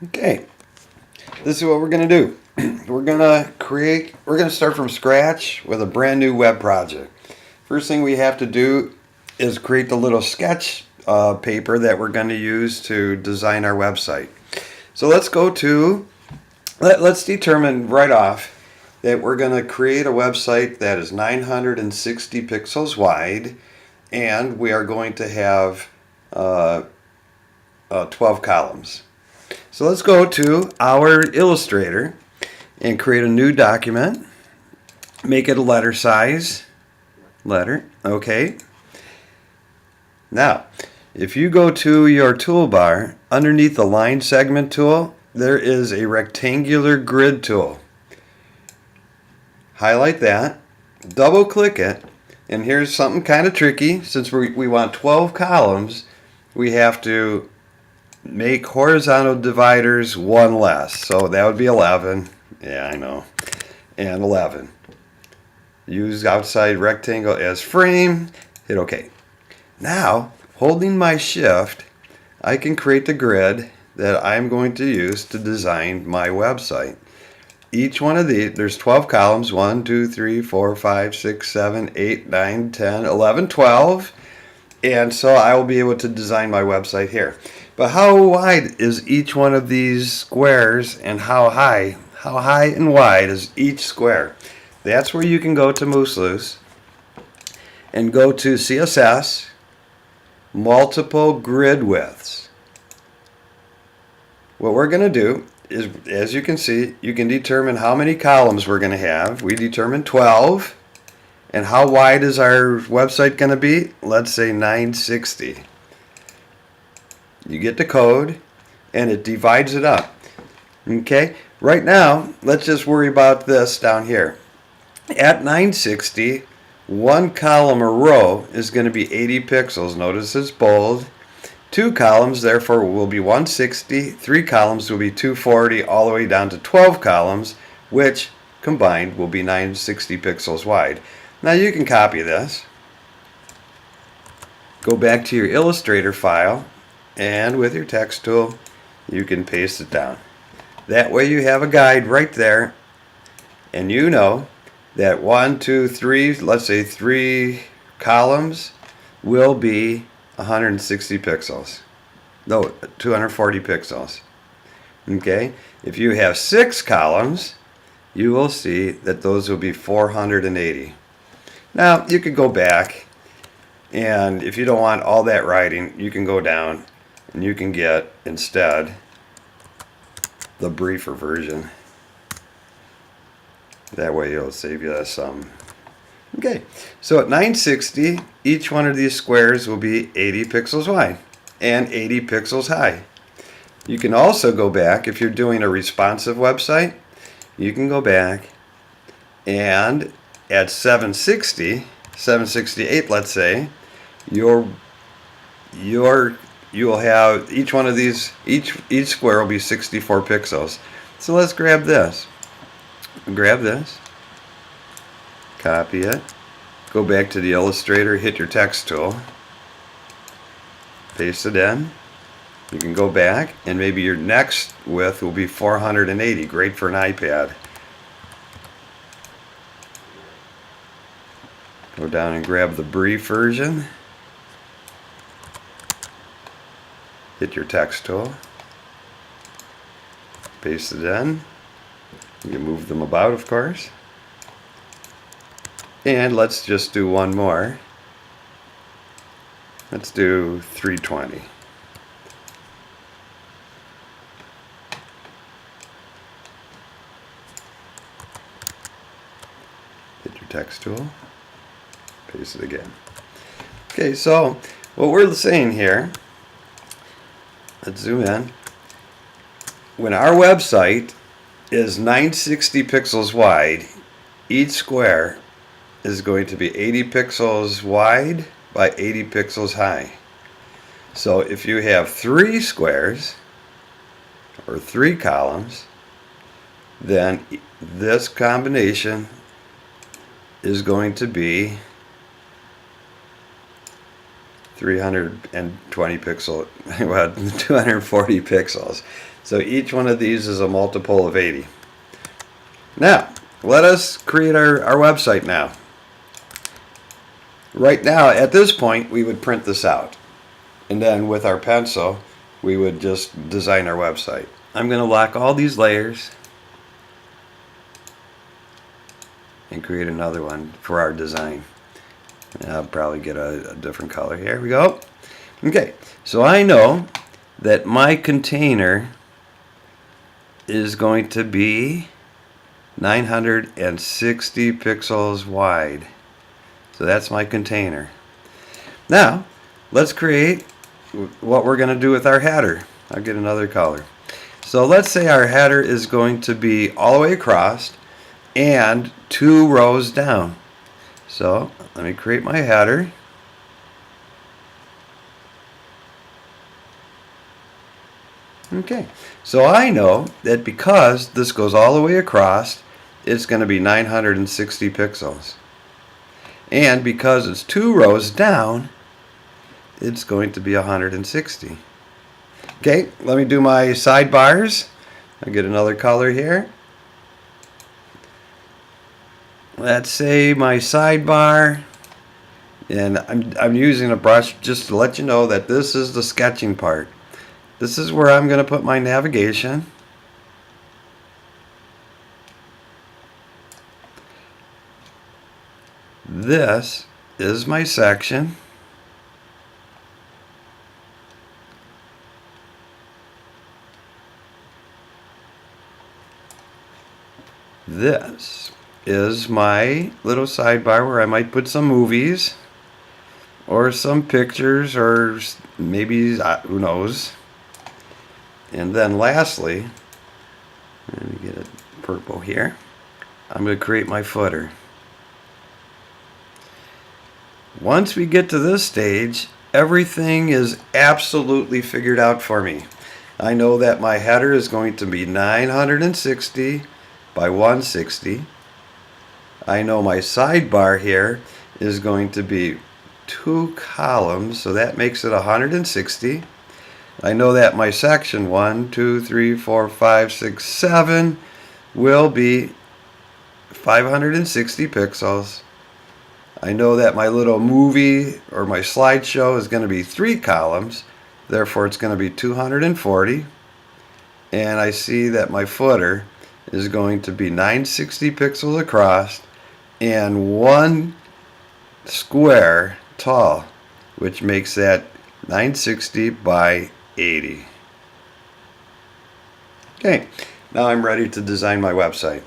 Okay, this is what we're going to do. We're going to start from scratch with a brand new web project. First thing we have to do is create the little sketch paper that we're going to use to design our website. So let's let's determine right off that we're going to create a website that is 960 pixels wide, and we are going to have 12 columns. So let's go to our Illustrator and create a new document. Make it a letter size. Letter. Okay. Now, if you go to your toolbar, underneath the line segment tool, there is a rectangular grid tool. Highlight that, double click it, and here's something kind of tricky. Since we want 12 columns, we have to make horizontal dividers one less. So that would be 11. Yeah, I know. And 11. Use outside rectangle as frame. Hit OK. Now, holding my shift, I can create the grid that I'm going to use to design my website. Each one of these, there's 12 columns, 1, 2, 3, 4, 5, 6, 7, 8, 9, 10, 11, 12. And so I will be able to design my website here. But how wide is each one of these squares, and how high and wide is each square? That's where you can go to Moose Loose and go to CSS, multiple grid widths. What we're going to do is, as you can see, you can determine how many columns we're going to have. We determined 12. And how wide is our website going to be? Let's say 960. You get the code, and it divides it up. Okay? Right now, let's just worry about this down here. At 960, one column or row is going to be 80 pixels. Notice it's bold. Two columns, therefore, will be 160. Three columns will be 240, all the way down to 12 columns, which combined will be 960 pixels wide. Now you can copy this. Go back to your Illustrator file, and with your text tool, you can paste it down. That way you have a guide right there, and you know that 1, 2, 3, let's say 3 columns will be 160 pixels. No, 240 pixels. Okay? If you have 6 columns, you will see that those will be 480. Now, you could go back, and if you don't want all that writing, you can go down and you can get, instead, the briefer version. That way it'll save you some. Okay, so at 960, each one of these squares will be 80 pixels wide and 80 pixels high. You can also go back, if you're doing a responsive website, you can go back and at 768, let's say, you will have each one of these, each square will be 64 pixels. So let's grab this. Grab this, copy it, go back to the Illustrator, hit your text tool, paste it in. You can go back, and maybe your next width will be 480, great for an iPad. Go down and grab the brief version. Hit your text tool. Paste it in. You move them about, of course. And let's just do one more. Let's do 320. Hit your text tool. Paste it again. Okay, so what we're saying here, let's zoom in. When our website is 960 pixels wide, each square is going to be 80 pixels wide by 80 pixels high. So if you have 3 squares or 3 columns, then this combination is going to be 320 pixel, well, 240 pixels. So each one of these is a multiple of 80. Now, let us create our website now. Right now, at this point, we would print this out. And then with our pencil, we would just design our website. I'm going to lock all these layers and create another one for our design. And I'll probably get a different color. Here we go. Okay, so I know that my container is going to be 960 pixels wide. So that's my container. Now, let's create what we're going to do with our header. I'll get another color. So let's say our header is going to be all the way across and 2 rows down. So let me create my header. Okay, so I know that because this goes all the way across, it's going to be 960 pixels. And because it's 2 rows down, it's going to be 160. Okay, let me do my sidebars. I'll get another color here. Let's say my sidebar, and I'm using a brush just to let you know that this is the sketching part. This is where I'm going to put my navigation. This is my section. This is my little sidebar where I might put some movies or some pictures or maybe, who knows. And then lastly, let me get it purple here, I'm going to create my footer. Once we get to this stage, everything is absolutely figured out for me. I know that my header is going to be 960 by 160. I know my sidebar here is going to be 2 columns, so that makes it 160. I know that my section 1, 2, 3, 4, 5, 6, 7 will be 560 pixels. I know that my little movie or my slideshow is going to be 3 columns, therefore it's going to be 240. And I see that my footer is going to be 960 pixels across and 1 square tall, which makes that 960 by 80. Okay, now I'm ready to design my website.